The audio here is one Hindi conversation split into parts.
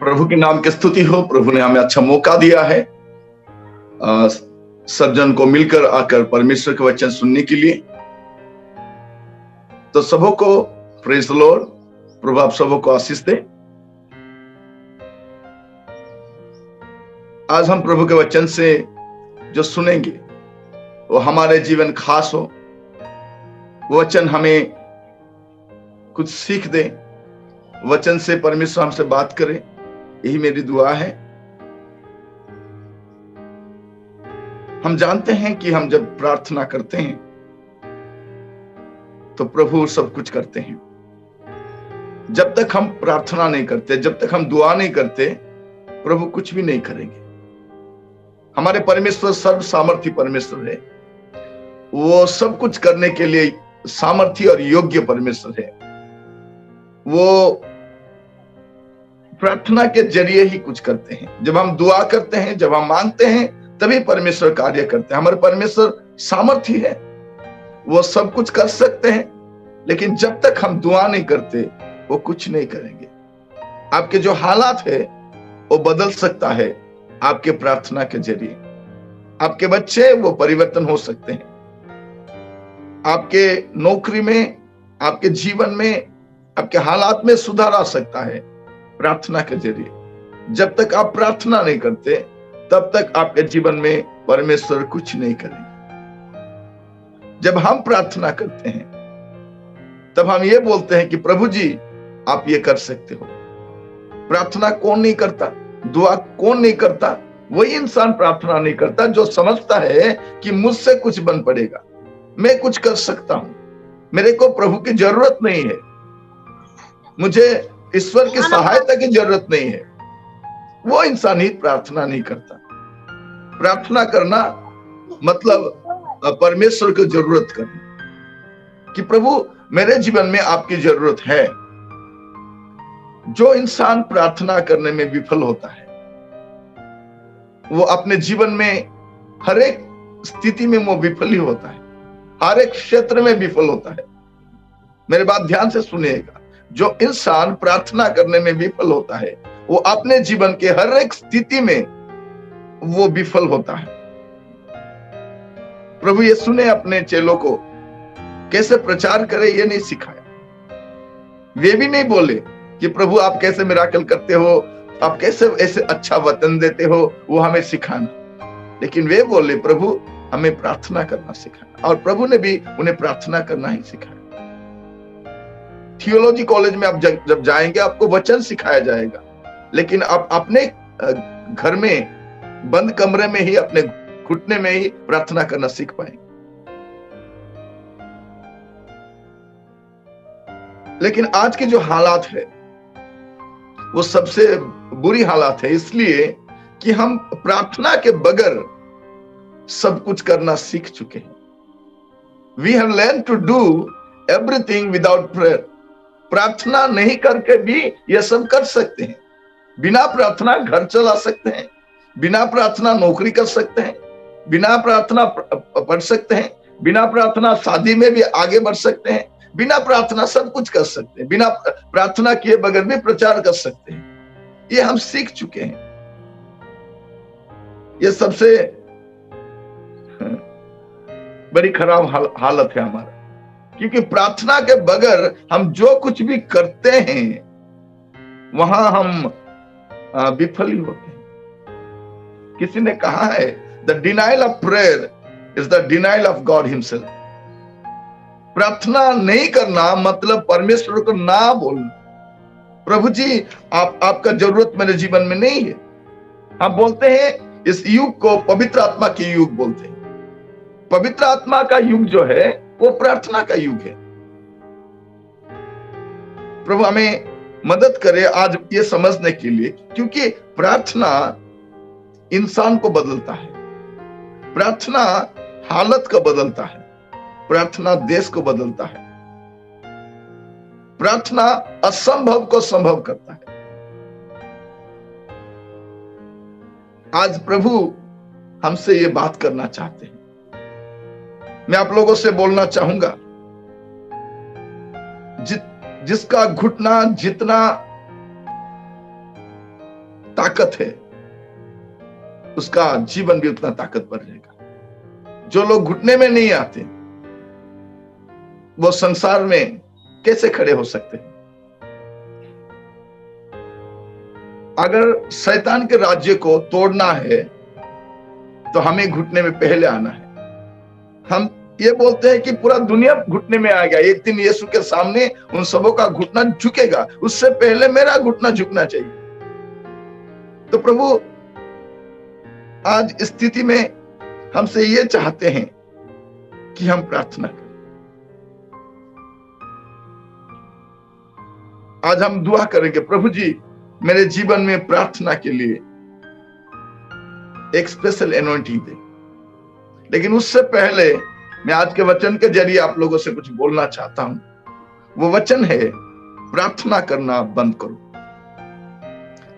प्रभु के नाम की स्तुति हो। प्रभु ने हमें अच्छा मौका दिया है सब जन को मिलकर आकर परमेश्वर के वचन सुनने के लिए। तो सबों को प्रेज द लॉर्ड। प्रभु आप सबों को आशीष दे। आज हम प्रभु के वचन से जो सुनेंगे वो हमारे जीवन खास हो। वो वचन हमें कुछ सीख दे। वचन से परमेश्वर हमसे बात करे, यही मेरी दुआ है। हम जानते हैं कि हम जब प्रार्थना करते हैं तो प्रभु सब कुछ करते हैं। जब तक हम प्रार्थना नहीं करते, जब तक हम दुआ नहीं करते, प्रभु कुछ भी नहीं करेंगे। हमारे परमेश्वर सर्व सामर्थी परमेश्वर है। वो सब कुछ करने के लिए सामर्थी और योग्य परमेश्वर है। वो प्रार्थना के जरिए ही कुछ करते हैं। जब हम दुआ करते हैं, जब हम मांगते हैं, तभी परमेश्वर कार्य करते हैं। हमारे परमेश्वर सामर्थी है, वो सब कुछ कर सकते हैं, लेकिन जब तक हम दुआ नहीं करते वो कुछ नहीं करेंगे। आपके जो हालात है वो बदल सकता है आपके प्रार्थना के जरिए। आपके बच्चे वो परिवर्तन हो सकते हैं। आपके नौकरी में, आपके जीवन में, आपके हालात में सुधार आ सकता है प्रार्थना के जरिए। जब तक आप प्रार्थना नहीं करते तब तक आपके जीवन में परमेश्वर कुछ नहीं करेंगे। जब हम प्रार्थना करते हैं तब हम ये बोलते हैं कि प्रभु जी आप ये कर सकते हो। प्रार्थना कौन नहीं करता? दुआ कौन नहीं करता? वही इंसान प्रार्थना नहीं करता जो समझता है कि मुझसे कुछ बन पड़ेगा, मैं कुछ कर सकता हूं, मेरे को प्रभु की जरूरत नहीं है, मुझे ईश्वर की सहायता की जरूरत नहीं है। वो इंसान ही प्रार्थना नहीं करता। प्रार्थना करना मतलब परमेश्वर की जरूरत करना कि प्रभु मेरे जीवन में आपकी जरूरत है। जो इंसान प्रार्थना करने में विफल होता है वो अपने जीवन में हर एक स्थिति में वो विफल ही होता है, हर एक क्षेत्र में विफल होता है। मेरे बात ध्यान से सुनिएगा। जो इंसान प्रार्थना करने में विफल होता है वो अपने जीवन के हर एक स्थिति में वो विफल होता है। प्रभु यीशु ने अपने चेलों को कैसे प्रचार करे ये नहीं सिखाया। वे भी नहीं बोले कि प्रभु आप कैसे मिराकल करते हो, आप कैसे ऐसे अच्छा वचन देते हो, वो हमें सिखाना। लेकिन वे बोले प्रभु हमें प्रार्थना करना सिखाना। और प्रभु ने भी उन्हें प्रार्थना करना ही सिखाया। थियोलॉजी कॉलेज में आप जब जाएंगे आपको वचन सिखाया जाएगा, लेकिन आप अपने घर में बंद कमरे में ही, अपने घुटने में ही प्रार्थना करना सीख पाएंगे। लेकिन आज की जो हालात है वो सबसे बुरी हालात है, इसलिए कि हम प्रार्थना के बगैर सब कुछ करना सीख चुके हैं। We have learned to do everything without prayer. प्रार्थना नहीं करके भी ये सब कर सकते हैं। बिना प्रार्थना घर चला सकते हैं, बिना प्रार्थना नौकरी कर सकते हैं, बिना प्रार्थना पढ़ सकते हैं, बिना प्रार्थना शादी में भी आगे बढ़ सकते हैं, बिना प्रार्थना सब कुछ कर सकते हैं, बिना प्रार्थना किए बगैर भी प्रचार कर सकते हैं। ये हम सीख चुके हैं। ये सबसे बड़ी खराब हालत है हमारा, क्योंकि प्रार्थना के बगैर हम जो कुछ भी करते हैं वहां हम विफल ही होते हैं। किसी ने कहा है the denial of prayer is the denial of God himself. प्रार्थना नहीं करना मतलब परमेश्वर को ना बोलना। प्रभु जी आपका जरूरत मेरे जीवन में नहीं है। हम बोलते हैं इस युग को पवित्र आत्मा की युग बोलते हैं। पवित्र आत्मा का युग जो है वो प्रार्थना का युग है। प्रभु हमें मदद करे आज ये समझने के लिए, क्योंकि प्रार्थना इंसान को बदलता है, प्रार्थना हालत को बदलता है, प्रार्थना देश को बदलता है, प्रार्थना असंभव को संभव करता है। आज प्रभु हमसे ये बात करना चाहते हैं। मैं आप लोगों से बोलना चाहूंगा, जिसका घुटना जितना ताकत है, उसका जीवन भी उतना ताकतवर रहेगा। जो लोग घुटने में नहीं आते वो संसार में कैसे खड़े हो सकते हैं? अगर शैतान के राज्य को तोड़ना है तो हमें घुटने में पहले आना है। हम ये बोलते हैं कि पूरा दुनिया घुटने में आ गया, एक दिन यीशु के सामने उन सबों का घुटना झुकेगा, उससे पहले मेरा घुटना झुकना चाहिए। तो प्रभु आज स्थिति में हमसे ये चाहते हैं कि हम प्रार्थना करें। आज हम दुआ करेंगे, प्रभु जी मेरे जीवन में प्रार्थना के लिए एक स्पेशल एनॉइंटिंग दे। लेकिन उससे पहले मैं आज के वचन के जरिए आप लोगों से कुछ बोलना चाहता हूं। वो वचन है, प्रार्थना करना बंद करो।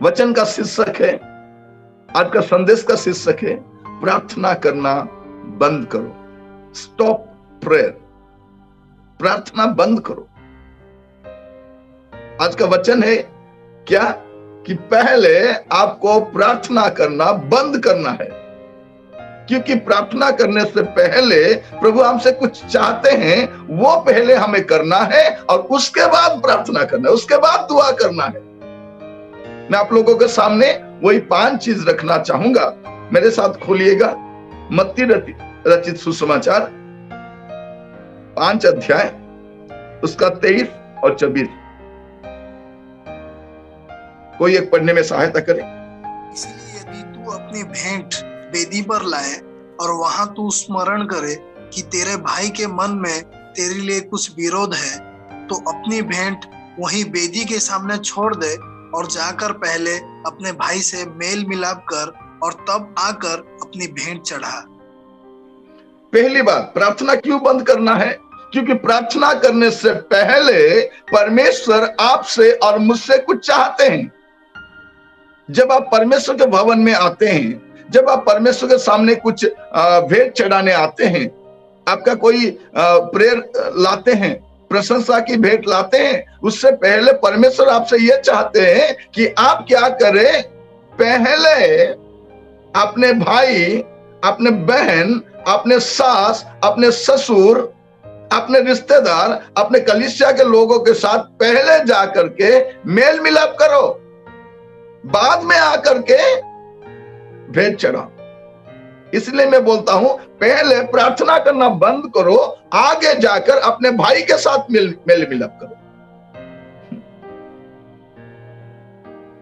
वचन का शीर्षक है, आज का संदेश का शीर्षक है, प्रार्थना करना बंद करो। स्टॉप प्रेयर, प्रार्थना बंद करो। आज का वचन है क्या कि पहले आपको प्रार्थना करना बंद करना है, क्योंकि प्रार्थना करने से पहले प्रभु हमसे कुछ चाहते हैं, वो पहले हमें करना है और उसके बाद प्रार्थना करना है, उसके बाद दुआ करना है। मैं आप लोगों के सामने वही 5 चीज रखना चाहूंगा। मेरे साथ खोलिएगा मत्ती रचित सुसमाचार 5 अध्याय, उसका 23 और 24। कोई एक पढ़ने में सहायता करे। इसलिए यदि तू अपनी भेंट वेदी पर लाए और वहां तू स्मरण करे कि तेरे भाई के मन में तेरे लिए कुछ विरोध है, तो अपनी भेंट वहीं वेदी के सामने छोड़ दे और जाकर पहले अपने भाई से मेल मिलाप कर और तब आकर अपनी भेंट चढ़ा। पहली बात, प्रार्थना क्यों बंद करना है? क्योंकि प्रार्थना करने से पहले परमेश्वर आपसे और मुझसे कुछ चाहते हैं। जब आप परमेश्वर के भवन में आते हैं, जब आप परमेश्वर के सामने कुछ भेंट चढ़ाने आते हैं, आपका कोई प्रेयर लाते हैं, प्रशंसा की भेंट लाते हैं, उससे पहले परमेश्वर आपसे ये चाहते हैं कि आप क्या करें, पहले अपने भाई, अपने बहन, अपने सास, अपने ससुर, अपने रिश्तेदार, अपने कलीसिया के लोगों के साथ पहले जाकर के मेल मिलाप करो, बाद में आकर के भेंट चढ़ाओ। इसलिए मैं बोलता हूं, पहले प्रार्थना करना बंद करो, आगे जाकर अपने भाई के साथ मेल मिलाप करो।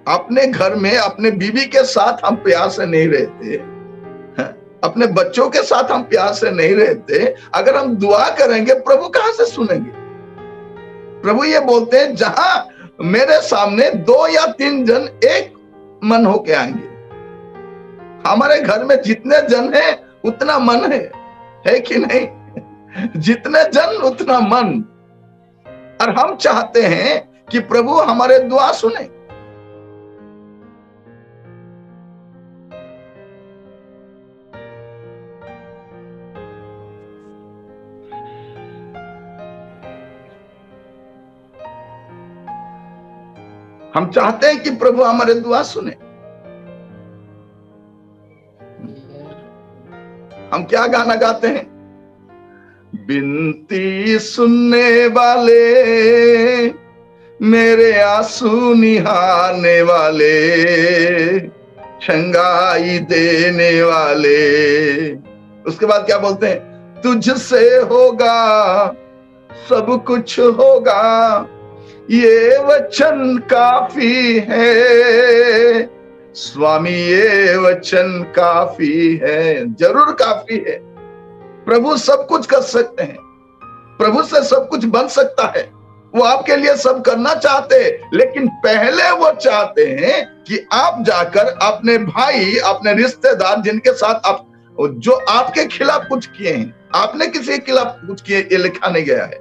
अपने घर में अपने बीवी के साथ हम प्यार से नहीं रहते, अपने बच्चों के साथ हम प्यार से नहीं रहते, अगर हम दुआ करेंगे प्रभु कहां से सुनेंगे? प्रभु ये बोलते हैं, जहां मेरे सामने 2 या 3 जन एक मन होके आएंगे। हमारे घर में जितने जन हैं उतना मन है कि नहीं? जितने जन उतना मन। और हम चाहते हैं कि प्रभु हमारे दुआ सुने। हम चाहते हैं कि प्रभु हमारे दुआ सुने। हम क्या गाना गाते हैं? बिनती सुनने वाले, मेरे आंसू निहारने वाले, शंगाई देने वाले। उसके बाद क्या बोलते हैं? तुझसे होगा सब कुछ होगा, ये वचन काफी है स्वामी, ये वचन काफी है। जरूर काफी है। प्रभु सब कुछ कर सकते हैं, प्रभु से सब कुछ बन सकता है। वो आपके लिए सब करना चाहते हैं, लेकिन पहले वो चाहते हैं कि आप जाकर अपने भाई, अपने रिश्तेदार, जिनके साथ आप, जो आपके खिलाफ कुछ किए हैं, आपने किसी के खिलाफ कुछ किए, ये लिखा नहीं गया है।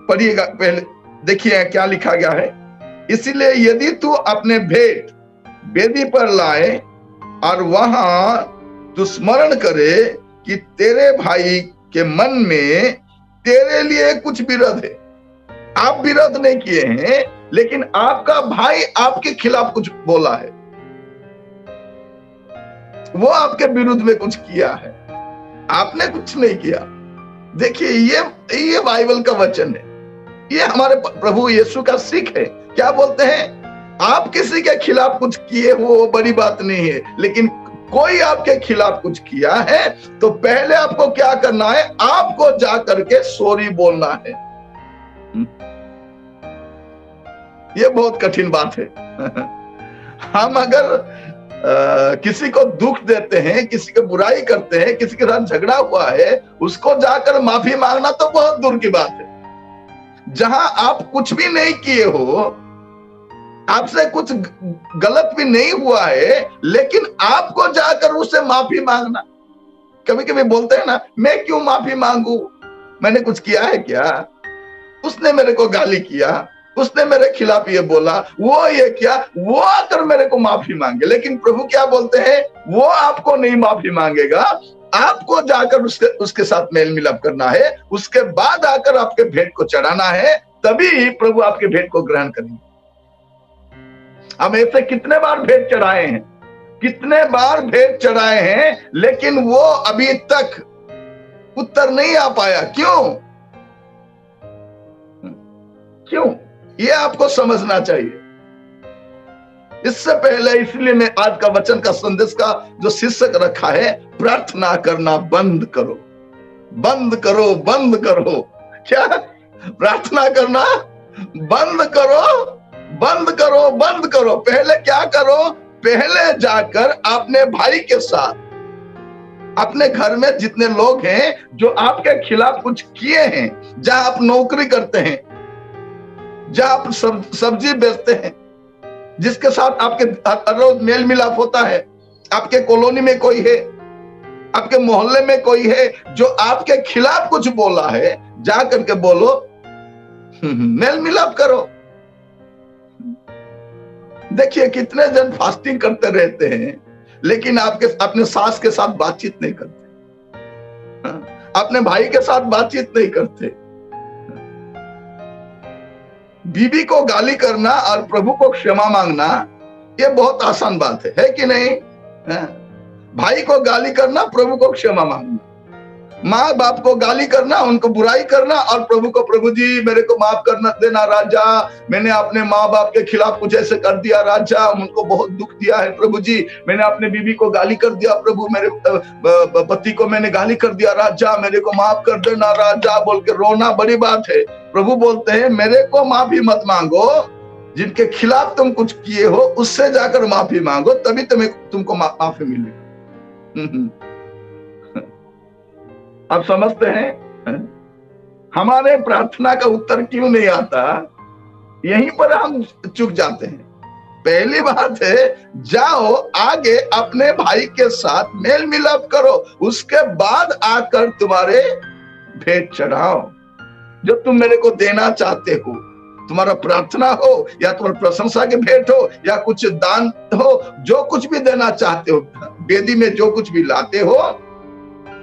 पढ़िएगा पहले, देखिए क्या लिखा गया है। इसीलिए यदि तू अपने भेंट वेदी पर लाए और वहां तू स्मरण करे कि तेरे भाई के मन में तेरे लिए कुछ विरोध है। आप विरोध नहीं किए हैं, लेकिन आपका भाई आपके खिलाफ कुछ बोला है, वो आपके विरुद्ध में कुछ किया है, आपने कुछ नहीं किया। देखिए ये बाइबल का वचन है, ये हमारे प्रभु यीशु का सीख है। क्या बोलते हैं, आप किसी के खिलाफ कुछ किए हो वो बड़ी बात नहीं है, लेकिन कोई आपके खिलाफ कुछ किया है तो पहले आपको क्या करना है, आपको जा करके सॉरी बोलना है। ये बहुत कठिन बात है। हम अगर किसी को दुख देते हैं, किसी को बुराई करते हैं, किसी के साथ झगड़ा हुआ है, उसको जाकर माफी मांगना तो बहुत दूर की बात है। जहां आप कुछ भी नहीं किए हो, आपसे कुछ गलत भी नहीं हुआ है, लेकिन आपको जाकर उससे माफी मांगना। कभी कभी बोलते हैं ना, मैं क्यों माफी मांगू, मैंने कुछ किया है क्या, उसने मेरे को गाली किया, उसने मेरे खिलाफ ये बोला, वो ये क्या, वो आकर मेरे को माफी मांगे। लेकिन प्रभु क्या बोलते हैं, वो आपको नहीं माफी मांगेगा, आपको जाकर उसके साथ मेल मिलाप करना है, उसके बाद आकर आपके भेंट को चढ़ाना है, तभी प्रभु आपके भेंट को ग्रहण करेंगे। हम ऐसे कितने बार भेंट चढ़ाए हैं, कितने बार भेंट चढ़ाए हैं, लेकिन वो अभी तक उत्तर नहीं आ पाया। क्यों? ये आपको समझना चाहिए। इससे पहले, इसलिए मैं आज का वचन का संदेश का जो शीर्षक रखा है, प्रार्थना करना बंद करो, बंद करो, बंद करो। क्या? प्रार्थना करना बंद करो, बंद करो, बंद करो। पहले क्या करो, पहले जाकर अपने भाई के साथ, अपने घर में जितने लोग हैं जो आपके खिलाफ कुछ किए हैं, जहां आप नौकरी करते हैं, जहां आप सब्जी बेचते हैं, जिसके साथ आपके रोज मेल मिलाप होता है, आपके कॉलोनी में कोई है, आपके मोहल्ले में कोई है जो आपके खिलाफ कुछ बोला है, जा करके बोलो, मेल मिलाप करो। देखिए कितने जन फास्टिंग करते रहते हैं, लेकिन अपने सास के साथ बातचीत नहीं करते, अपने भाई के साथ बातचीत नहीं करते। बीवी को गाली करना और प्रभु को क्षमा मांगना, ये बहुत आसान बात है कि नहीं? भाई को गाली करना, प्रभु को क्षमा मांगना, माँ बाप को गाली करना, उनको बुराई करना, और प्रभु को, प्रभु जी मेरे को माफ करना देना राजा, मैंने अपने माँ बाप के खिलाफ कुछ ऐसे कर दिया राजा, उनको बहुत दुख दिया है प्रभु जी, मैंने अपने बीवी को गाली कर दिया प्रभु, मेरे पति को मैंने गाली कर दिया राजा, मेरे को माफ कर देना राजा, बोल के रोना बड़ी बात है। प्रभु बोलते हैं मेरे को माफी मत मांगो, जिनके खिलाफ तुम कुछ किए हो उससे जाकर माफी मांगो, तभी तुमको माफी मिलेगी। आप समझते हैं हमारे प्रार्थना का उत्तर क्यों नहीं आता? यहीं पर हम चूक जाते हैं। पहली बात है, जाओ आगे अपने भाई के साथ मेल मिलाप करो, उसके बाद आकर तुम्हारे भेंट चढ़ाओ जो तुम मेरे को देना चाहते हो। तुम्हारा प्रार्थना हो या तुम्हारा प्रशंसा के भेंट हो या कुछ दान हो, जो कुछ भी देना चाहते हो, वेदी में जो कुछ भी लाते हो,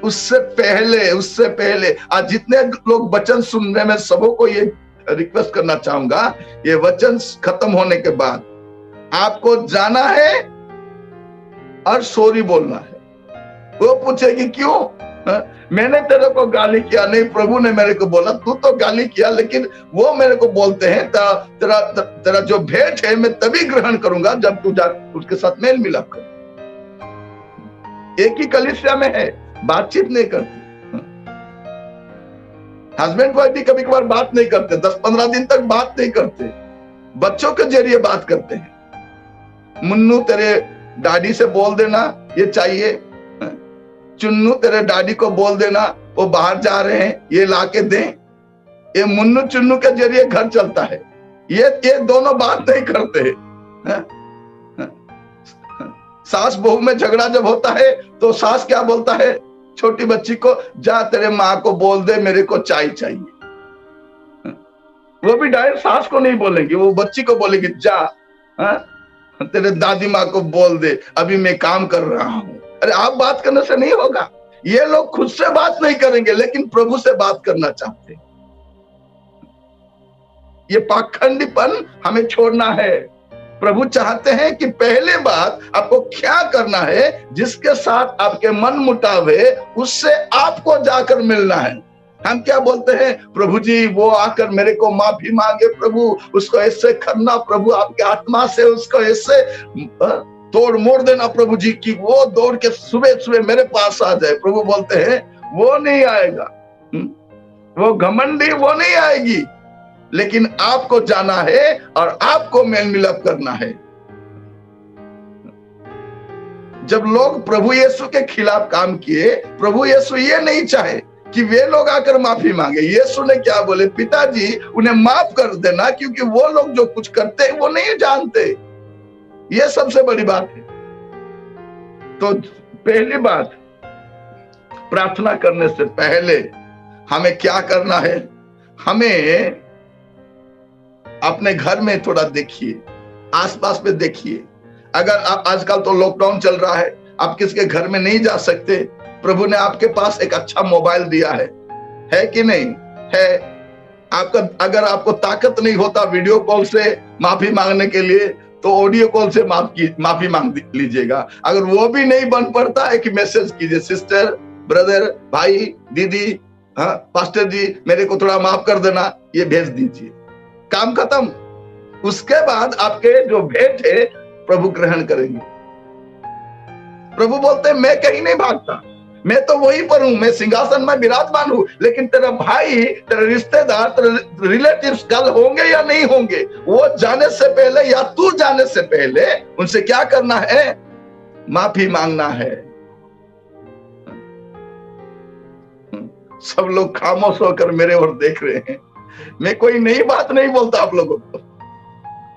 उससे पहले आज जितने लोग वचन सुनने में, सबों को ये रिक्वेस्ट करना चाहूंगा, ये वचन खत्म होने के बाद आपको जाना है और सॉरी बोलना है। वो पूछेगी क्यों? मैंने तेरे को गाली किया नहीं, प्रभु ने मेरे को बोला, तू तो गाली किया, लेकिन वो मेरे को बोलते हैं तेरा जो भेंट है मैं तभी ग्रहण करूंगा जब तू जा उसके साथ मेल मिलाप कर। एक ही कलीसिया में है, बातचीत नहीं करते, हस्बैंड वाइफ भी कभी कभार बात नहीं करते, 10-15 दिन तक बात नहीं करते, बच्चों के जरिए बात करते हैं। मुन्नू तेरे डैडी से बोल देना ये चाहिए, चुन्नू तेरे डैडी को बोल देना वो बाहर जा रहे हैं ये लाके दें। ये मुन्नू चुन्नू के जरिए घर चलता है, ये दोनों बात नहीं करते। सास बहू में झगड़ा जब होता है तो सास क्या बोलता है छोटी बच्ची को, जा तेरे माँ को बोल दे मेरे को चाय चाहिए। वो भी डायरेक्ट सास को नहीं बोलेंगे, वो बच्ची को बोलेगी जा तेरे दादी माँ को बोल दे अभी मैं काम कर रहा हूं। अरे आप बात करने से नहीं होगा। ये लोग खुद से बात नहीं करेंगे लेकिन प्रभु से बात करना चाहते हैं। ये पाखंडीपन हमें छोड़ना है। प्रभु चाहते हैं कि पहले बात आपको क्या करना है, जिसके साथ आपके मन मुटाव है उससे आपको जाकर मिलना है। हम क्या बोलते हैं, प्रभु जी वो आकर मेरे को माफी मांगे, प्रभु उसको ऐसे करना, प्रभु आपके आत्मा से उसको ऐसे तोड़ मोड़ देना प्रभु जी, की वो दौड़ के सुबह सुबह मेरे पास आ जाए। प्रभु बोलते हैं वो नहीं आएगा, वो घमंडी वो नहीं आएगी, लेकिन आपको जाना है और आपको मेल मिलाप करना है। जब लोग प्रभु यीशु के खिलाफ काम किए, प्रभु यीशु ये नहीं चाहे कि वे लोग आकर माफी मांगे। यीशु ने क्या बोले, पिताजी उन्हें माफ कर देना, क्योंकि वो लोग जो कुछ करते हैं वो नहीं जानते। ये सबसे बड़ी बात है। तो पहली बात, प्रार्थना करने से पहले हमें क्या करना है, हमें अपने घर में थोड़ा देखिए, आसपास में देखिए। अगर आप, आजकल तो लॉकडाउन चल रहा है, आप किसके घर में नहीं जा सकते, प्रभु ने आपके पास एक अच्छा मोबाइल दिया है कि नहीं है? आपका, अगर आपको ताकत नहीं होता वीडियो कॉल से माफी मांगने के लिए, तो ऑडियो कॉल से माफी मांग लीजिएगा। अगर वो भी नहीं बन पड़ता, एक मैसेज कीजिए, सिस्टर, ब्रदर, भाई, दीदी, हाँ पास्टर जी मेरे को थोड़ा माफ कर देना, ये भेज दीजिए, काम खत्म। उसके बाद आपके जो भेंट है प्रभु ग्रहण करेंगे। प्रभु बोलते हैं मैं कहीं नहीं भागता, मैं तो वहीं पर हूं, मैं सिंहासन में विराजमान हूं, लेकिन तेरा भाई, तेरे रिश्तेदार, तेरे रिलेटिव्स कल होंगे या नहीं होंगे, वो जाने से पहले या तू जाने से पहले उनसे क्या करना है, माफी मांगना है। सब लोग खामोश होकर मेरे ओर देख रहे हैं। मैं कोई नई बात नहीं बोलता आप लोगों को,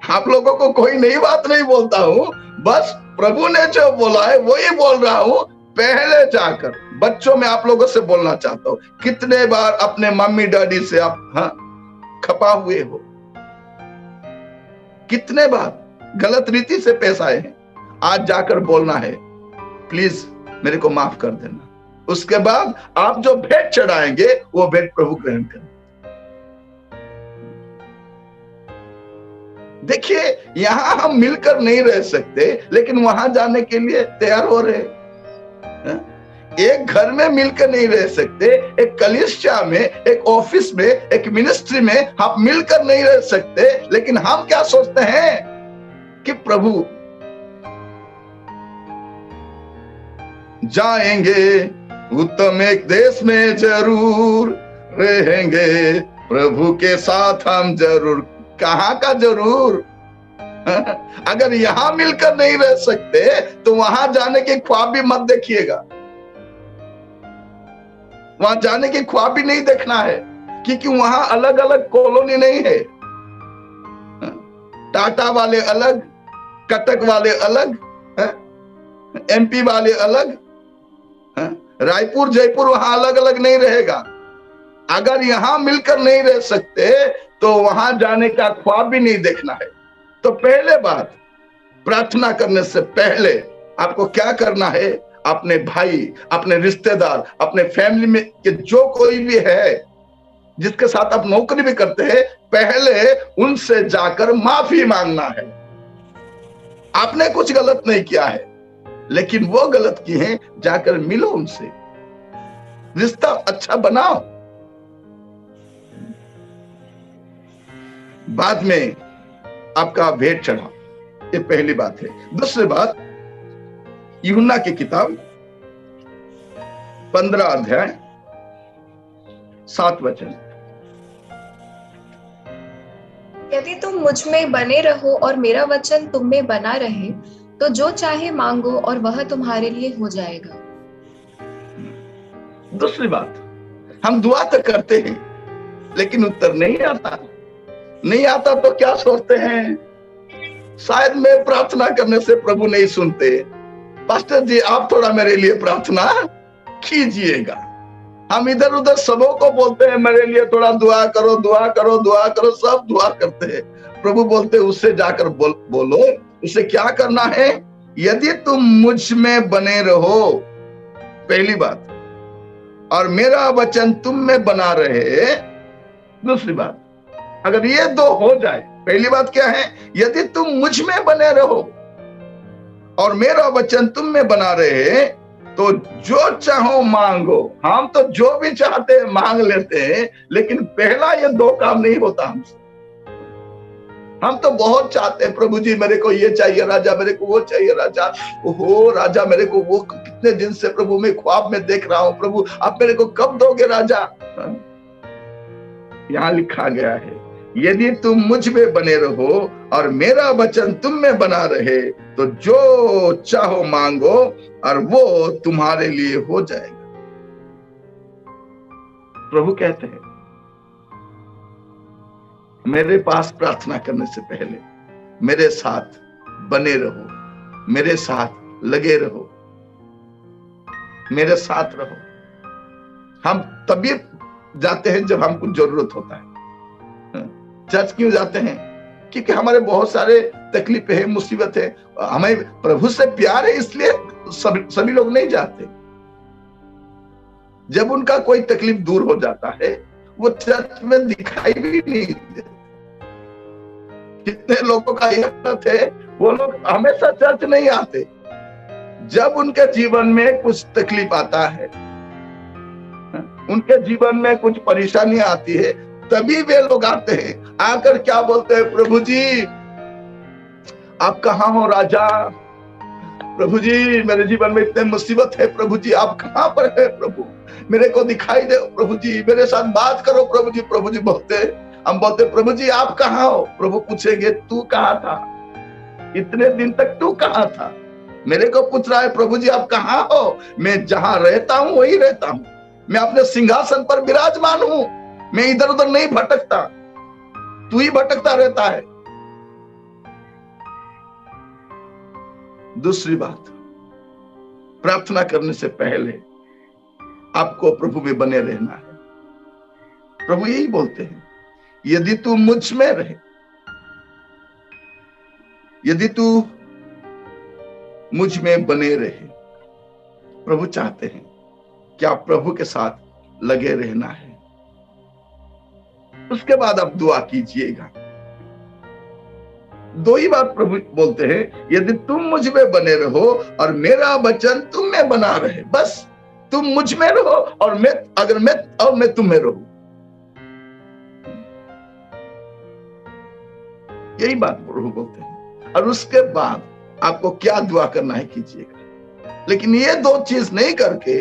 आप लोगों को कोई नई बात नहीं बोलता हूं, बस प्रभु ने जो बोला है वही बोल रहा हूं। पहले जाकर बच्चों में आप लोगों से बोलना चाहता हूं, कितने बार अपने मम्मी डैडी से आप खपा हुए हो, कितने बार गलत रीति से पेश आए हैं, आज जाकर बोलना है प्लीज मेरे को माफ कर देना। उसके बाद आप जो भेंट चढ़ाएंगे वो भेंट प्रभु ग्रहण करें। देखिए यहां हम मिलकर नहीं रह सकते, लेकिन वहां जाने के लिए तैयार हो रहे। एक घर में मिलकर नहीं रह सकते, एक कलीसिया में, एक ऑफिस में, एक मिनिस्ट्री में आप मिलकर नहीं रह सकते, लेकिन हम क्या सोचते हैं कि प्रभु जाएंगे उत्तम एक देश में जरूर रहेंगे, प्रभु के साथ हम जरूर। कहां का जरूर? अगर यहां मिलकर नहीं रह सकते तो वहां जाने के ख्वाब भी मत देखिएगा, वहां जाने के ख्वाब भी नहीं देखना है, क्योंकि वहां अलग अलग कॉलोनी नहीं है। टाटा वाले अलग, कटक वाले अलग, एमपी वाले अलग, रायपुर जयपुर वहां अलग अलग नहीं रहेगा। अगर यहां मिलकर नहीं रह सकते तो वहां जाने का ख्वाब भी नहीं देखना है। तो पहले बात, प्रार्थना करने से पहले आपको क्या करना है, अपने भाई, अपने रिश्तेदार, अपने फैमिली में के जो कोई भी है, जिसके साथ आप नौकरी भी करते हैं, पहले उनसे जाकर माफी मांगना है। आपने कुछ गलत नहीं किया है, लेकिन वो गलत किए हैं, जाकर मिलो उनसे, रिश्ता अच्छा बनाओ। बाद में आपका भेंट चढ़ा, ये पहली बात है। दूसरी बात, यूहन्ना की किताब 15 अध्याय 7 वचन। यदि तुम मुझ में बने रहो और मेरा वचन तुम में बना रहे, तो जो चाहे मांगो और वह तुम्हारे लिए हो जाएगा। दूसरी बात, हम दुआ तो करते हैं लेकिन उत्तर नहीं आता। नहीं आता तो क्या सोचते हैं, शायद मैं प्रार्थना करने से प्रभु नहीं सुनते। पास्टर जी आप थोड़ा मेरे लिए प्रार्थना कीजिएगा। हम इधर उधर सबों को बोलते हैं मेरे लिए थोड़ा दुआ करो, दुआ करो, दुआ करो, सब दुआ करते हैं। प्रभु बोलते हैं उससे जाकर बोलो, उसे क्या करना है, यदि तुम मुझ में बने रहो, पहली बात, और मेरा वचन तुम में बना रहे, दूसरी बात। अगर ये दो हो जाए पहली बात क्या है? यदि तुम मुझ में बने रहो और मेरा वचन तुम में बना रहे तो जो चाहो मांगो। हम तो जो भी चाहते हैं मांग लेते हैं, लेकिन पहला ये दो काम नहीं होता हमसे। हम तो बहुत चाहते हैं, प्रभु जी मेरे को ये चाहिए राजा, मेरे को वो चाहिए राजा, ओहो राजा मेरे को वो कितने दिन से प्रभु मैं ख्वाब में देख रहा हूं, प्रभु आप मेरे को कब दोगे राजा। यहां लिखा गया है यदि तुम मुझ में बने रहो और मेरा वचन तुम में बना रहे तो जो चाहो मांगो और वो तुम्हारे लिए हो जाएगा। प्रभु कहते हैं मेरे पास प्रार्थना करने से पहले मेरे साथ बने रहो, मेरे साथ लगे रहो, मेरे साथ रहो। हम तभी जाते हैं जब हमको जरूरत होता है। चर्च क्यों जाते हैं? क्योंकि हमारे बहुत सारे तकलीफें हैं, मुसीबत है, हमें प्रभु से प्यार है, इसलिए सभी लोग नहीं जाते। जब उनका कोई तकलीफ दूर हो जाता है वो चर्च में दिखाई भी नहीं देते। कितने लोगों का यह आदत है, वो लोग हमेशा चर्च नहीं आते। जब उनके जीवन में कुछ तकलीफ आता है, उनके जीवन में कुछ परेशानी आती है, तभी वे लोग आते हैं। आकर क्या बोलते हैं? प्रभु जी आप कहाँ हो राजा, प्रभु जी मेरे जीवन में इतने मुसीबत है, प्रभु जी आप कहाँ पर है, प्रभु मेरे को दिखाई दे, प्रभु जी मेरे साथ बात करो, प्रभु जी। प्रभु जी बोलते, हम बोलते प्रभु जी आप कहाँ हो? प्रभु पूछेंगे तू कहाँ था, इतने दिन तक तू कहाँ था? मेरे को पूछ रहा है प्रभु जी आप कहाँ हो? मैं जहां रहता हूं वही रहता हूं, मैं अपने सिंहासन पर विराजमान हूं, मैं इधर उधर नहीं भटकता, तू ही भटकता रहता है। दूसरी बात, प्रार्थना करने से पहले आपको प्रभु में बने रहना है। प्रभु यही बोलते हैं यदि तू मुझ में रहे, यदि तू मुझ में बने रहे। प्रभु चाहते हैं कि आप प्रभु के साथ लगे रहना है। उसके बाद आप दुआ कीजिएगा। दो ही बात प्रभु बोलते हैं, यदि तुम मुझ में बने रहो और मेरा वचन तुम में बना रहे। बस तुम मुझ में रहो और मैं तुम में रहूं। यही बात प्रभु बोलते हैं। और उसके बाद आपको क्या दुआ करना है कीजिएगा। लेकिन ये दो चीज नहीं करके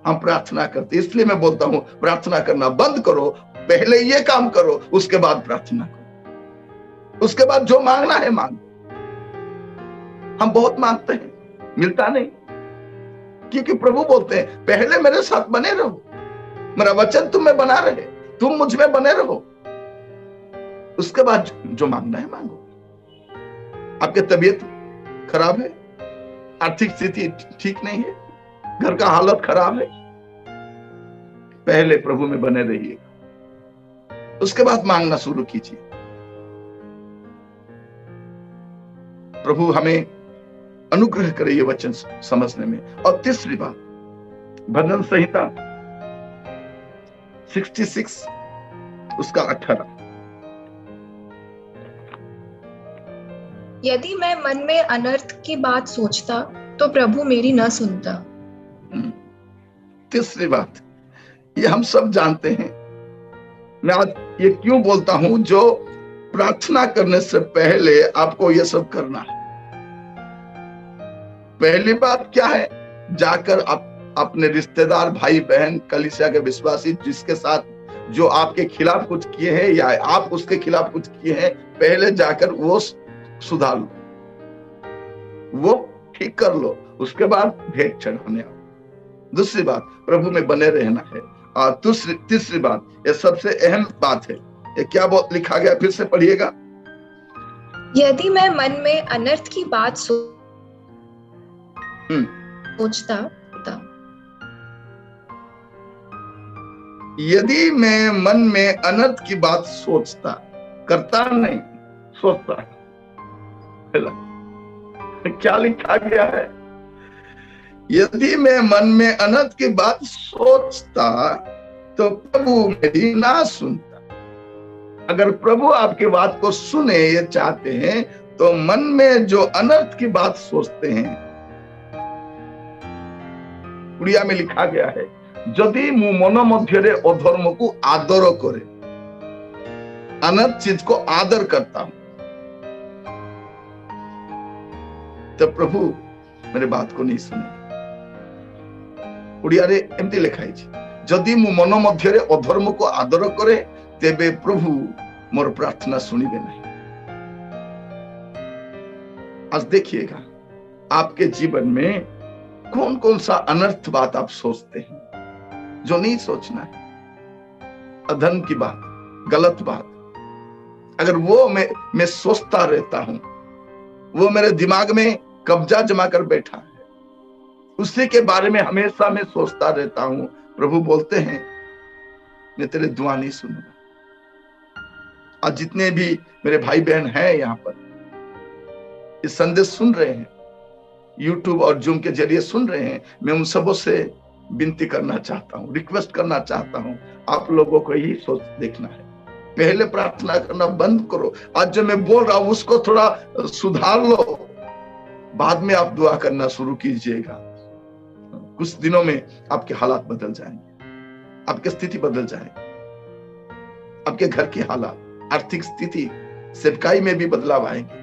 हम प्रार्थना करते। इसलिए मैं बोलता हूं प्रार्थना करना बंद करो, पहले ये काम करो, उसके बाद प्रार्थना करो। उसके बाद जो मांगना है मांगो। हम बहुत मांगते हैं, मिलता नहीं, क्योंकि प्रभु बोलते हैं पहले मेरे साथ बने रहो, मेरा वचन तुम में बना रहे, तुम मुझ में बने रहो, उसके बाद जो मांगना है मांगो। आपकी तबीयत खराब है, आर्थिक स्थिति ठीक नहीं है, घर का हालत खराब है, पहले प्रभु में बने रहिए, उसके बाद मांगना शुरू कीजिए। प्रभु हमें अनुग्रह करे ये वचन समझने में। और तीसरी बात, भजन संहिता 66 उसका 18, यदि मैं मन में अनर्थ की बात सोचता तो प्रभु मेरी न सुनता। तीसरी बात, ये हम सब जानते हैं। मैं आज ये क्यों बोलता हूं, जो प्रार्थना करने से पहले आपको ये सब करना है। पहली बात क्या है, जाकर आप अपने रिश्तेदार, भाई बहन, कलीसिया के विश्वासी जिसके साथ जो आपके खिलाफ कुछ किए हैं या आप उसके खिलाफ कुछ किए हैं, पहले जाकर वो सुधार लो, वो ठीक कर लो, उसके बाद भेंट चढ़ाने आओ। दूसरी बात, प्रभु में बने रहना है। और तीसरी बात, ये सबसे अहम बात है, ये क्या लिखा गया, फिर से पढ़िएगा। यदि मैं मन में अनर्थ की बात सोचता, यदि मैं मन में अनर्थ की बात सोचता, करता नहीं, सोचता, क्या लिखा गया है, यदि मैं मन में अनर्थ की बात सोचता तो प्रभु मेरी ना सुनता। अगर प्रभु आपकी बात को सुने ये चाहते हैं तो मन में जो अनर्थ की बात सोचते हैं, उड़िया में लिखा गया है, यदि मु मन मध्य अधर्म को आदर करे, अनर्थ चीज को आदर करता हूं, तो प्रभु मेरे बात को नहीं सुने। उड़िया रे एमती लिखा है, यदि मु मन मध्य अधर्म को आदर करे तेबे प्रभु मोर प्रार्थना सुनिबे नहीं। आज देखिएगा आपके जीवन में कौन कौन सा अनर्थ बात आप सोचते हैं जो नहीं सोचना है। अधर्म की बात, गलत बात, अगर वो मैं सोचता रहता हूं, वो मेरे दिमाग में कब्जा जमा कर बैठा है, उसी के बारे में हमेशा मैं सोचता रहता हूं, प्रभु बोलते हैं मैं तेरे दुआ नहीं सुनूंगा। आज जितने भी मेरे भाई बहन हैं यहाँ पर इस संदेश सुन रहे हैं, यूट्यूब और जूम के जरिए सुन रहे हैं, मैं उन सबों से विनती करना चाहता हूँ, रिक्वेस्ट करना चाहता हूँ, आप लोगों को यही सोच देखना है। पहले प्रार्थना करना बंद करो। आज जो मैं बोल रहा हूं उसको थोड़ा सुधार लो, बाद में आप दुआ करना शुरू कीजिएगा। कुछ दिनों में आपके हालात बदल जाएंगे, आपकी स्थिति बदल जाएगी, आपके घर की हालात, आर्थिक स्थिति, सेवकाई में भी बदलाव आएंगे।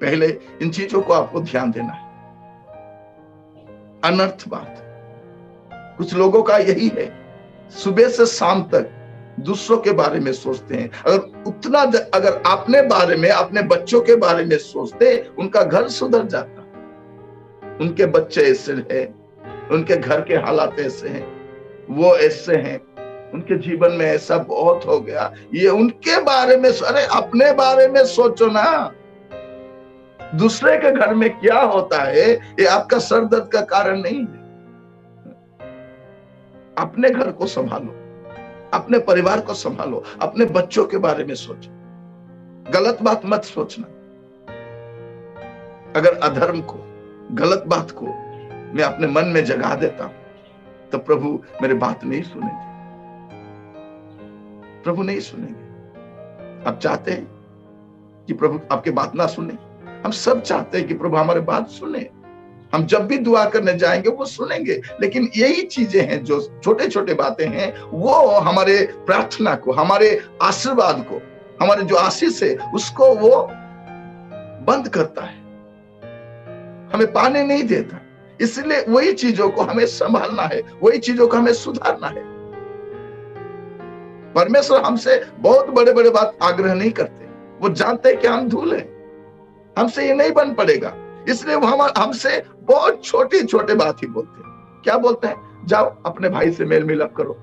पहले इन चीजों को आपको ध्यान देना है। अनर्थ बात कुछ लोगों का यही है, सुबह से शाम तक दूसरों के बारे में सोचते हैं। अगर अपने बारे में, अपने बच्चों के बारे में सोचते, उनका घर सुधर जाता। उनके बच्चे ऐसे हैं, उनके घर के हालात ऐसे हैं, वो ऐसे हैं, उनके जीवन में ऐसा बहुत हो गया, ये उनके बारे में। अरे अपने बारे में सोचो ना। दूसरे के घर में क्या होता है ये आपका सर दर्द का कारण नहीं है। अपने घर को संभालो, अपने परिवार को संभालो, अपने बच्चों के बारे में सोचो, गलत बात मत सोचना। अगर अधर्म को, गलत बात को मैं अपने मन में जगा देता हूं तो प्रभु मेरी बात नहीं सुनेंगे, प्रभु नहीं सुनेंगे। आप चाहते हैं कि प्रभु आपकी बात ना सुने? हम सब चाहते हैं कि प्रभु हमारी बात सुने। हम जब भी दुआ करने जाएंगे वो सुनेंगे, लेकिन यही चीजें हैं जो छोटे छोटे बातें हैं, वो हमारे प्रार्थना को, हमारे आशीर्वाद को, हमारे जो आशीष है उसको वो बंद करता है, हमें पाने नहीं देता। इसलिए वही चीजों को हमें संभालना है, वही चीजों को हमें सुधारना है। परमेश्वर हमसे बहुत बड़े बड़े बात आग्रह नहीं करते, वो जानते हैं कि हम धूल हैं, हमसे ये नहीं बन पड़ेगा, इसलिए वो हमसे बहुत छोटी छोटे बात ही बोलते हैं। क्या बोलते हैं? जाओ अपने भाई से मेल मिलाप करो,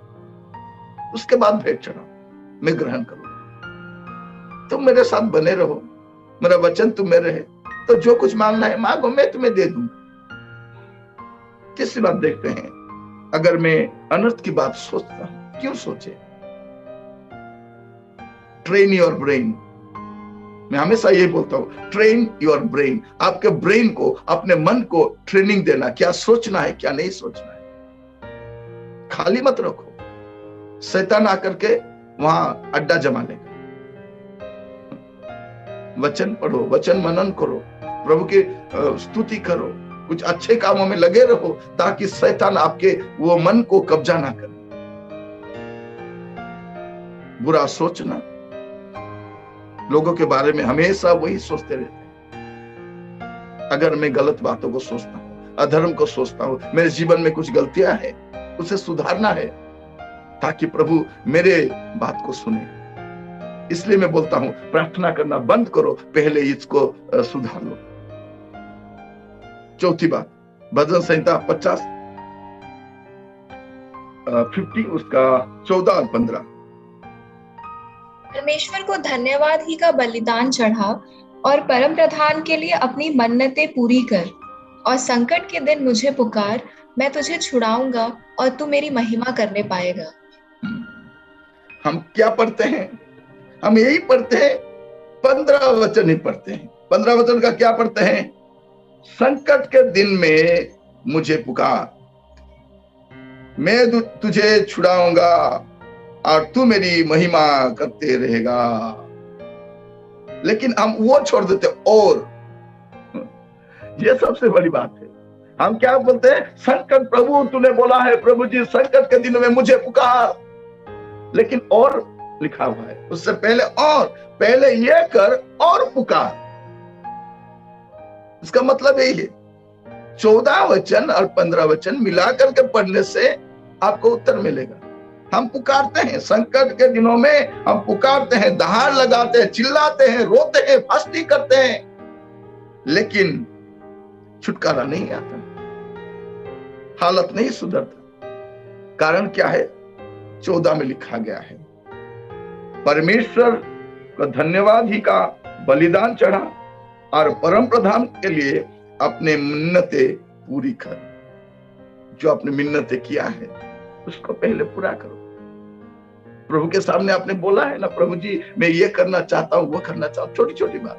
उसके बाद भेंट चढ़ाओ, मैं ग्रहण करूं, तुम मेरे साथ बने रहो, मेरा वचन तुम में रहे, तो जो कुछ मांगना है मांगो, मैं तुम्हें दे दूंगा। तीसरी बात देखते हैं, अगर मैं अनर्थ की बात सोचता हूं, क्यों सोचे? Train your brain. मैं हमेशा ये बोलता हूं, ट्रेन योर ब्रेन। आपके ब्रेन को, अपने मन को ट्रेनिंग देना, क्या सोचना है क्या नहीं सोचना है। खाली मत रखो, शैतान आकर के वहां अड्डा जमा लेगा। वचन पढ़ो, वचन मनन करो, प्रभु की स्तुति करो, कुछ अच्छे कामों में लगे रहो, ताकि शैतान आपके वो मन को कब्जा ना करे। बुरा सोचना, लोगों के बारे में हमेशा वही सोचते रहते हैं। अगर मैं गलत बातों को सोचता हूं, अधर्म को सोचता हूं, मेरे जीवन में कुछ गलतियां हैं, उसे सुधारना है ताकि प्रभु मेरे बात को सुने। इसलिए मैं बोलता हूं, प्रार्थना करना बंद करो, पहले इसको सुधार लो। चौथी बात, भजन संहिता 50 उसका 14 और 15। परमेश्वर को धन्यवाद ही का बलिदान चढ़ा और परम प्रधान के लिए अपनी मन्नतें पूरी कर, और संकट के दिन मुझे पुकार, मैं तुझे छुड़ाऊंगा और तू मेरी महिमा करने पाएगा। हम क्या पढ़ते हैं? हम यही पढ़ते हैं, 15 वचन ही पढ़ते हैं। 15 वचन का क्या पढ़ते हैं? संकट के दिन में मुझे पुकार, मैं तुझे छुड़ाऊंगा और तू मेरी महिमा करते रहेगा। लेकिन हम वो छोड़ देते, और ये सबसे बड़ी बात है। हम क्या बोलते हैं, संकट, प्रभु तूने बोला है, प्रभु जी संकट के दिनों में मुझे पुकार, लेकिन और लिखा हुआ है उससे पहले, और पहले ये कर और पुकार। इसका मतलब यही है, 14 वचन और 15 वचन मिलाकर के पढ़ने से आपको उत्तर मिलेगा। हम पुकारते हैं संकट के दिनों में, हम पुकारते हैं, दहाड़ लगाते हैं, चिल्लाते हैं, रोते हैं, फस्ती करते हैं, लेकिन छुटकारा नहीं आता, हालत नहीं सुधरता। कारण क्या है? 14 में लिखा गया है, परमेश्वर को धन्यवाद ही का बलिदान चढ़ा और परम प्रधान के लिए अपने मिन्नतें पूरी कर। जो आपने मिन्नतें किया है उसको पहले पूरा करो। प्रभु के सामने आपने बोला है ना, प्रभु जी मैं ये करना चाहता हूं, वो करना चाहता हूं, छोटी छोटी बात।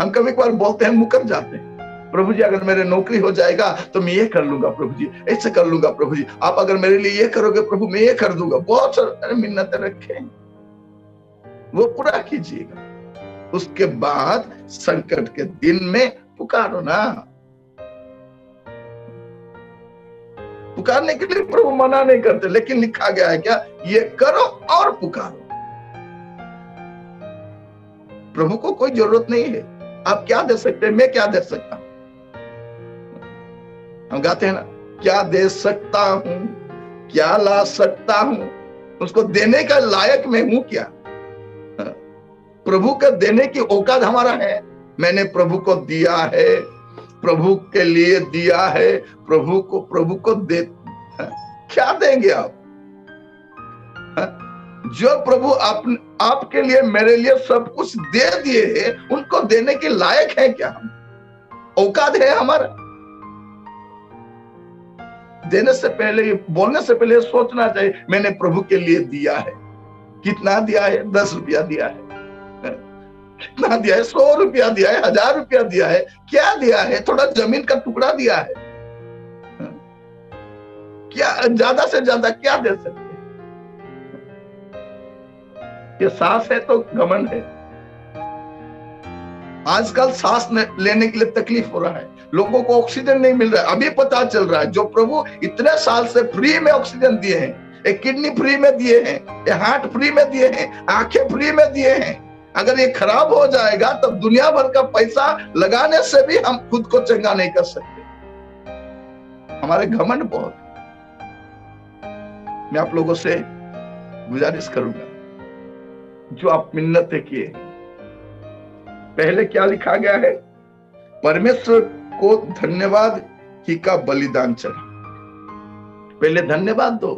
हम कभी कभार बोलते हैं, मुकर जाते हैं, प्रभु जी अगर मेरे नौकरी हो जाएगा तो मैं ये कर लूंगा, प्रभु जी ऐसे कर लूंगा, प्रभु जी आप अगर मेरे लिए ये करोगे प्रभु मैं ये कर दूंगा। बहुत सारे मिन्नतें रखे, वो पूरा कीजिएगा। उसके बाद संकट के दिन में पुकारो ना। पुकारने के लिए प्रभु मना नहीं करते, लेकिन लिखा गया है क्या, ये करो और पुकारो। प्रभु को कोई जरूरत नहीं है, आप क्या दे सकते हैं, मैं क्या दे सकता हूं। हम गाते हैं ना, क्या दे सकता हूं, क्या ला सकता हूं, उसको देने का लायक मैं हूं क्या? प्रभु का देने की औकात हमारा है। मैंने प्रभु को दिया है, प्रभु के लिए दिया है, प्रभु को दे, क्या देंगे आप? जो प्रभु आपके लिए, मेरे लिए सब कुछ दे दिए हैं, उनको देने के लायक है क्या हम? औकात है हमारा? देने से पहले, बोलने से पहले सोचना चाहिए, मैंने प्रभु के लिए दिया है। कितना दिया है? 10 रुपया दिया है, कितना दिया है? 100 रुपया दिया है, 1000 रुपया दिया है, क्या दिया है? थोड़ा जमीन का टुकड़ा दिया है, क्या ज्यादा से ज्यादा क्या दे सकते हैं? ये सांस है तो घमंड है। आजकल सांस लेने के लिए तकलीफ हो रहा है, लोगों को ऑक्सीजन नहीं मिल रहा है। अभी पता चल रहा है, जो प्रभु इतने साल से फ्री में ऑक्सीजन दिए हैं, एक किडनी फ्री में दिए हैं, एक हार्ट फ्री में दिए हैं, आंखें फ्री में दिए हैं, अगर ये खराब हो जाएगा तो दुनिया भर का पैसा लगाने से भी हम खुद को चंगा नहीं कर सकते। हमारे घमंड बहुत है। मैं आप लोगों से गुजारिश करूंगा, जो आप मिन्नतें किए, पहले क्या लिखा गया है? परमेश्वर को धन्यवाद ही का बलिदान चढ़ा। पहले धन्यवाद दो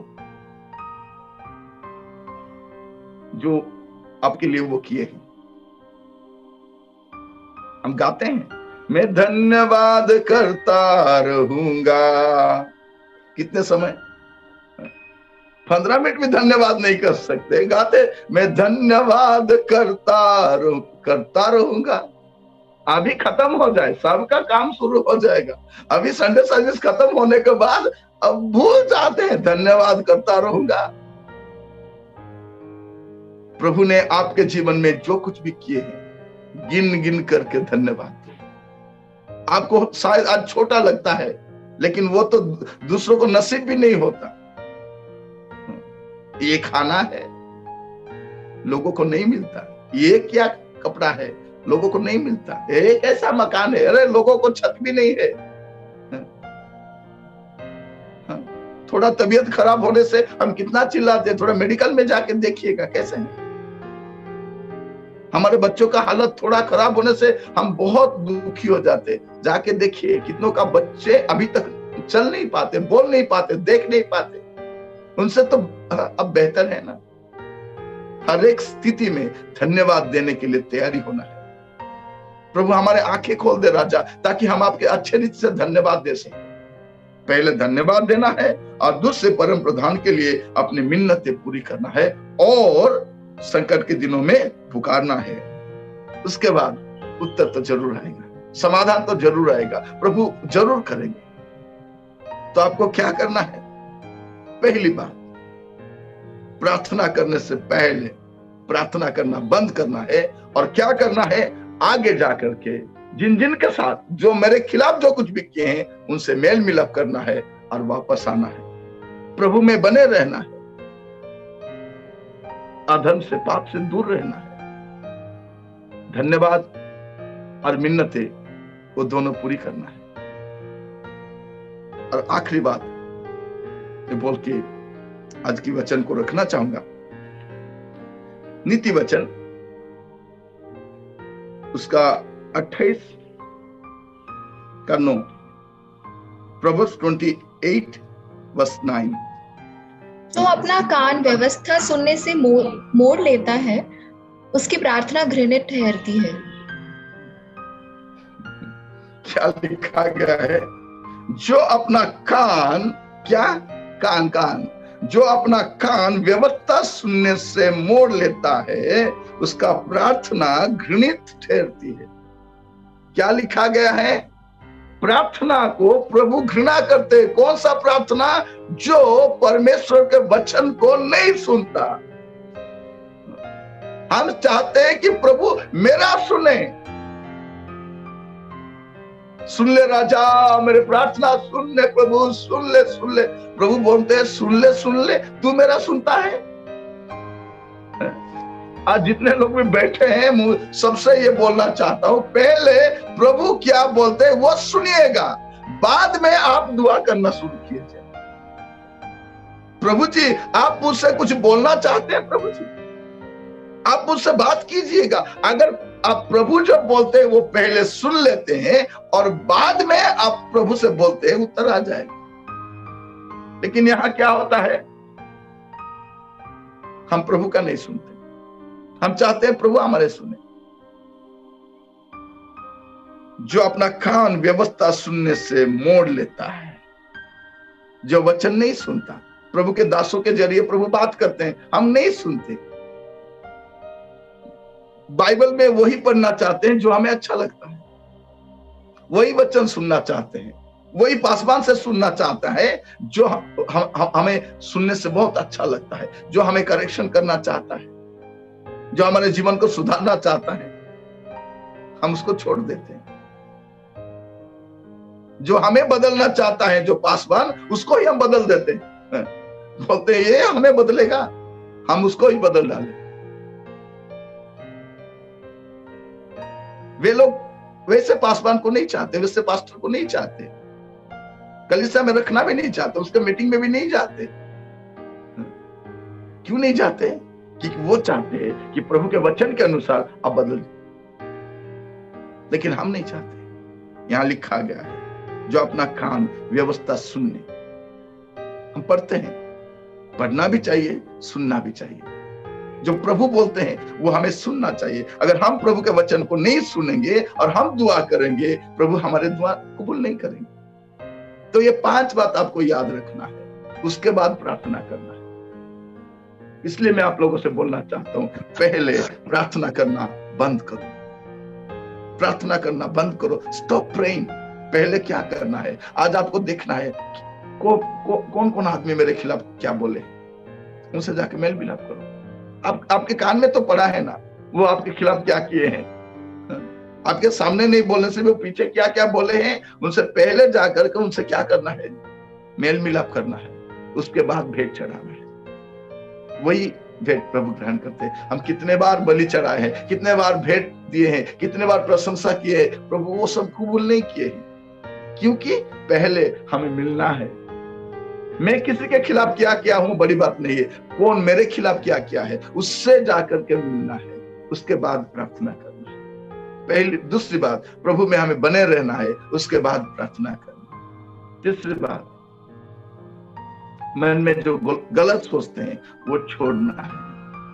जो आपके लिए वो किए हैं। हम गाते हैं, मैं धन्यवाद करता रहूंगा। कितने समय, 15 मिनट में धन्यवाद नहीं कर सकते, गाते मैं धन्यवाद करता रहूंगा। अभी खत्म हो जाए, सबका काम शुरू हो जाएगा। अभी संडे सर्विस खत्म होने के बाद अब भूल जाते हैं, धन्यवाद करता रहूंगा। प्रभु ने आपके जीवन में जो कुछ भी किए हैं, गिन गिन करके धन्यवाद। आपको शायद आज छोटा लगता है, लेकिन वो तो दूसरों को नसीब भी नहीं होता। ये खाना है, लोगों को नहीं मिलता। ये क्या कपड़ा है, लोगों को नहीं मिलता। एक ऐसा मकान है, अरे लोगों को छत भी नहीं है। थोड़ा तबीयत खराब होने से हम कितना चिल्लाते हैं, थोड़ा मेडिकल में जाके देखिएगा कैसे है। हमारे बच्चों का हालत थोड़ा खराब होने से हम बहुत दुखी हो जाते। जाके देखिए कितनों का बच्चे अभी तक चल नहीं पाते, बोल नहीं पाते, देख नहीं पाते। उनसे तो अब बेहतर है ना। हर एक स्थिति में धन्यवाद देने के लिए तैयारी होना है। प्रभु हमारे आंखें खोल दे राजा, ताकि हम आपके अच्छे रीत से धन्यवाद दे सकें। पहले धन्यवाद देना है और दूसरे परम प्रधान के लिए अपनी मिन्नतें पूरी करना है और संकट के दिनों में पुकारना है। उसके बाद उत्तर तो जरूर आएगा, समाधान तो जरूर आएगा, प्रभु जरूर करेंगे। तो आपको क्या करना है? पहली बात, प्रार्थना करने से पहले प्रार्थना करना बंद करना है। और क्या करना है? आगे जाकर के जिन जिन के साथ जो मेरे खिलाफ जो कुछ भी किए हैं उनसे मेल मिलाप करना है और वापस आना है। प्रभु में बने रहना है, अधर्म से पाप से दूर रहना है। धन्यवाद और मिन्नतें वो दोनों पूरी करना है। और आखिरी बात ये बोल के आज की वचन को रखना चाहूंगा। नीति वचन उसका 28 का 9, Proverbs 28:9। जो अपना कान व्यवस्था सुनने से मोड़ लेता है, उसकी प्रार्थना घृणित ठहरती है। क्या लिखा गया है? जो अपना कान, क्या कान जो अपना कान व्यवस्था सुनने से मोड़ लेता है, उसका प्रार्थना घृणित ठहरती है। क्या लिखा गया है? प्रार्थना को प्रभु घृणा करते हैं। कौन सा प्रार्थना? जो परमेश्वर के वचन को नहीं सुनता। हम चाहते हैं कि प्रभु मेरा सुने। सुन ले राजा, मेरे प्रार्थना सुन ले प्रभु, सुन ले। प्रभु बोलते हैं सुन ले, तू मेरा सुनता है? आज जितने लोग भी बैठे हैं, सबसे ये बोलना चाहता हूं, पहले प्रभु क्या बोलते हैं वो सुनिएगा, बाद में आप दुआ करना शुरू कीजिए। प्रभु जी आप मुझसे कुछ बोलना चाहते हैं, प्रभु जी आप मुझसे बात कीजिएगा। अगर आप प्रभु जो बोलते हैं वो पहले सुन लेते हैं और बाद में आप प्रभु से बोलते हैं, उत्तर आ जाएगा। लेकिन यहां क्या होता है? हम प्रभु का नहीं सुनते। हम चाहते हैं प्रभु हमारे सुने। जो अपना कान व्यवस्था सुनने से मोड़ लेता है, जो वचन नहीं सुनता। प्रभु के दासों के जरिए प्रभु बात करते हैं, हम नहीं सुनते। बाइबल में वही पढ़ना चाहते हैं जो हमें अच्छा लगता है, वही वचन सुनना चाहते हैं, वही पासवान से सुनना चाहता है जो हमें सुनने से बहुत अच्छा लगता है, जो हमें करेक्शन करना चाहता है, जो हमारे जीवन को सुधारना चाहता है। हम उसको छोड़ देते हैं। जो हमें बदलना चाहता है, जो पासवान, उसको ही हम बदल देते हैं। बोलते हैं ये हमें बदलेगा, हम उसको ही बदल डालें। वे लोग वैसे पासवान को नहीं चाहते, वैसे पास्टर को नहीं चाहते, कलीसिया में रखना भी नहीं चाहते, उसके मीटिंग में भी नहीं जाते। क्यों नहीं जाते? क्योंकि वो चाहते हैं कि प्रभु के वचन के अनुसार आप बदल। लेकिन हम नहीं चाहते। यहां लिखा गया है जो अपना कान व्यवस्था सुनने। हम पढ़ते हैं, पढ़ना भी चाहिए, सुनना भी चाहिए। जो प्रभु बोलते हैं वो हमें सुनना चाहिए। अगर हम प्रभु के वचन को नहीं सुनेंगे और हम दुआ करेंगे, प्रभु हमारे दुआ कबूल नहीं करेंगे। तो ये 5 बात आपको याद रखना है, उसके बाद प्रार्थना करना है। इसलिए मैं आप लोगों से बोलना चाहता हूं, पहले प्रार्थना करना बंद करो। प्रार्थना करना बंद करो। Stop praying. पहले क्या करना है? आज आपको देखना है कौन कौन आदमी मेरे खिलाफ क्या बोले, उनसे जाके मेल मिलाप करो। आपके कान में तो पड़ा है ना, वो आपके खिलाफ क्या किए हैं। आपके सामने नहीं बोलने से भी वो पीछे क्या क्या बोले हैं, उनसे पहले जाकर के उनसे क्या करना है? मेल मिलाप करना है। उसके बाद भेंट चढ़ाना है। वही भेंट प्रभु ग्रहण करते हैं। हम कितने बार बलि चढ़ाए हैं, कितने बार भेंट दिए हैं, कितने बार प्रशंसा किए हैं, प्रभु वो सब कबूल नहीं किए हैं। क्योंकि पहले हमें मिलना है। मैं किसी के खिलाफ क्या किया हूं बड़ी बात नहीं है, कौन मेरे खिलाफ क्या किया है उससे जाकर के मिलना है। उसके बाद प्रार्थना करना है। पहली दूसरी बात, प्रभु में हमें बने रहना है, उसके बाद प्रार्थना करना। तीसरी बात, मन में जो गलत सोचते हैं वो छोड़ना है,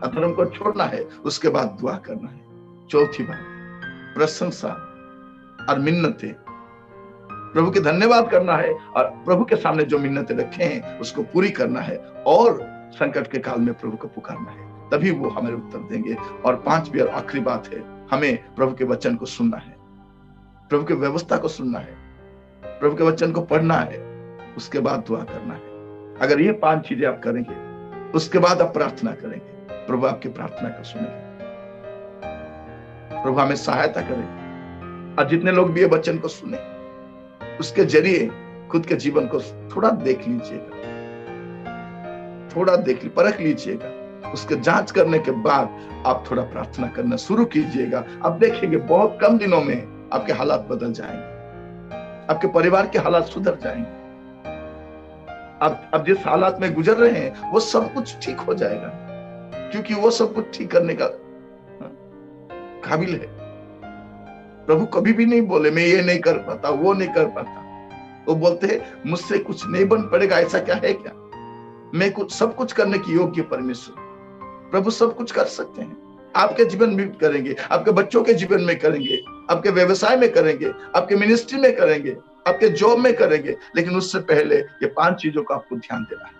अधर्म को छोड़ना है, उसके बाद दुआ करना है। चौथी बात, प्रशंसा और मिन्नतें, प्रभु के धन्यवाद करना है और प्रभु के सामने जो मिन्नतें रखे हैं उसको पूरी करना है और संकट के काल में प्रभु को पुकारना है, तभी वो हमें उत्तर देंगे। और 5वीं और आखिरी बात है, हमें प्रभु के वचन को सुनना है, प्रभु की व्यवस्था को सुनना है, प्रभु के वचन को पढ़ना है, उसके बाद दुआ करना है। अगर ये 5 चीजें आप करेंगे उसके बाद आप प्रार्थना करेंगे, प्रभु आपकी प्रार्थना को सुनेंगे। प्रभु हमें सहायता करें। और जितने लोग भी ये वचन को सुने, उसके जरिए खुद के जीवन को थोड़ा देख लीजिएगा, थोड़ा देख परख लीजिएगा। उसके जांच करने के बाद आप थोड़ा प्रार्थना करना शुरू कीजिएगा। आप देखेंगे बहुत कम दिनों में आपके हालात बदल जाएंगे, आपके परिवार के हालात सुधर जाएंगे। आप जिस हालात में गुजर रहे हैं वो सब कुछ ठीक हो जाएगा, क्योंकि वो सब कुछ ठीक करने का काबिल है। प्रभु कभी भी नहीं बोले मैं ये नहीं कर पाता, वो नहीं कर पाता। वो बोलते हैं मुझसे कुछ नहीं बन पड़ेगा, ऐसा क्या है क्या? मैं कुछ सब कुछ करने की योग्य परमेश्वर। प्रभु सब कुछ कर सकते हैं। आपके जीवन में करेंगे, आपके बच्चों के जीवन में करेंगे, आपके व्यवसाय में करेंगे, आपके मिनिस्ट्री में करेंगे, आपके जॉब में करेंगे। लेकिन उससे पहले ये 5 चीजों का आपको ध्यान देना है।